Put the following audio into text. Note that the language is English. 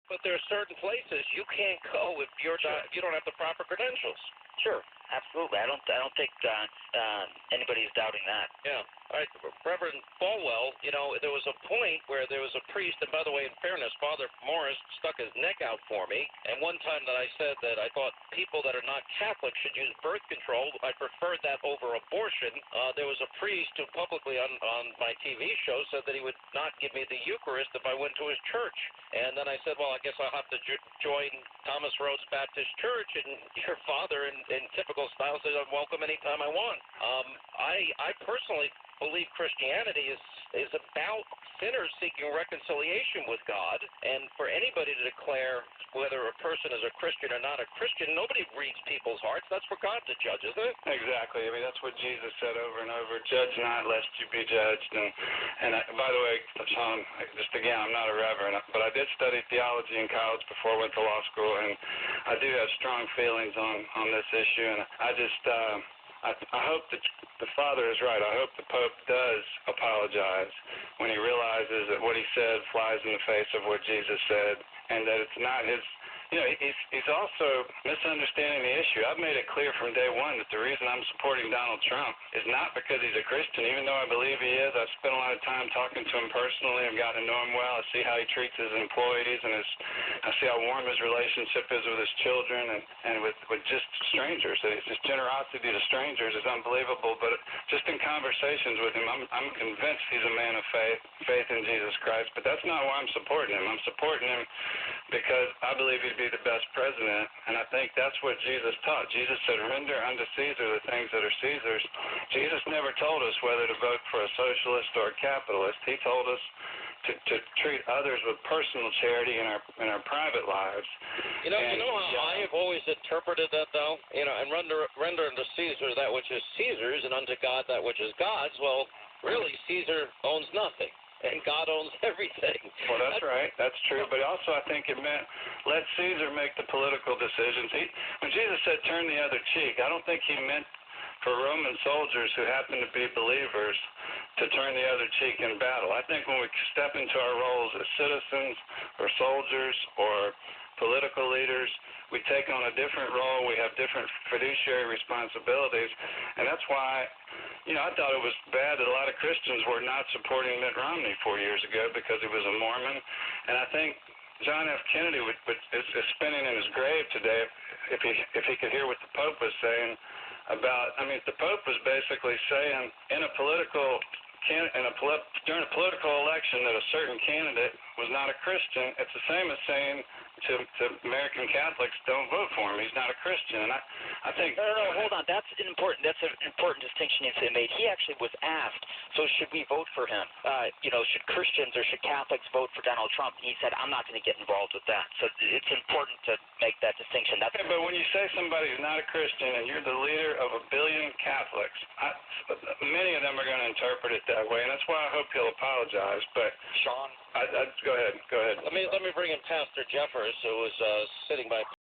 But there are certain places you can't go if you're not, if you don't have the proper credentials. Sure, absolutely. I don't think anybody's doubting that. Yeah. All right, Reverend Falwell, you know, there was a point where there was a priest, and by the way, in fairness, Father Morris stuck his neck out for me, and one time that I said that I thought people that are not Catholic should use birth control, I preferred that over abortion. There was a priest who publicly on my TV show said that he would not give me the Eucharist if I went to his church. And then I said, well, I guess I'll have to join Thomas Rhodes Baptist Church, and your father, in typical style, says I'm welcome anytime I want. I personally believe Christianity is about sinners seeking reconciliation with God, and for anybody to declare whether a person is a Christian or not a Christian, nobody reads people's hearts. That's for God to judge, isn't it? Exactly. I mean, that's what Jesus said over and over, judge not lest you be judged. And by the way, Sean, just again, I'm not a reverend, but I did study theology in college before I went to law school, and I do have strong feelings on this issue, and I hope that the Father is right. I hope the Pope does apologize when he realizes that what he said flies in the face of what Jesus said, and that it's not his. You know, he's also misunderstanding the issue. I've made it clear from day one that the reason I'm supporting Donald Trump is not because he's a Christian, even though I believe he is. I've spent a lot of time talking to him personally. I've gotten to know him well. I see how he treats his employees, and I see how warm his relationship is with his children and with just strangers. His generosity to strangers is unbelievable. But just in conversations with him, I'm convinced he's a man of faith in Jesus Christ. But that's not why I'm supporting him. I'm supporting him because I believe he'd be the best president, and I think that's what Jesus taught. Jesus said, render unto Caesar the things that are Caesar's. Jesus never told us whether to vote for a socialist or a capitalist. He told us to treat others with personal charity in our private lives. You know how I have always interpreted that, though? You know, and render unto Caesar that which is Caesar's, and unto God that which is God's. Well, really, Caesar owns nothing, and God owns everything. Well, that's right. That's true. But also I think it meant let Caesar make the political decisions. When Jesus said turn the other cheek, I don't think he meant for Roman soldiers who happen to be believers to turn the other cheek in battle. I think when we step into our roles as citizens or soldiers or political leaders, we take on a different role. We have different fiduciary responsibilities. And that's why, you know, I thought it was bad that a lot of Christians were not supporting Mitt Romney 4 years ago because he was a Mormon. And I think John F. Kennedy is spinning in his grave today if he could hear what the Pope was saying about, I mean, the Pope was basically saying during a political election that a certain candidate was not a Christian. It's the same as saying to American Catholics, don't vote for him. He's not a Christian. And I think no, hold on. That's an important distinction you made. He actually was asked, so should we vote for him? You know, should Christians or should Catholics vote for Donald Trump? And he said, I'm not going to get involved with that. So it's important to make that distinction. Okay, but when you say somebody's not a Christian and you're the leader of 1 billion Catholics, many of them are going to interpret it that way, and that's why I hope he'll apologize. But Sean, go ahead. Let me bring in Pastor Jeffers, who was sitting by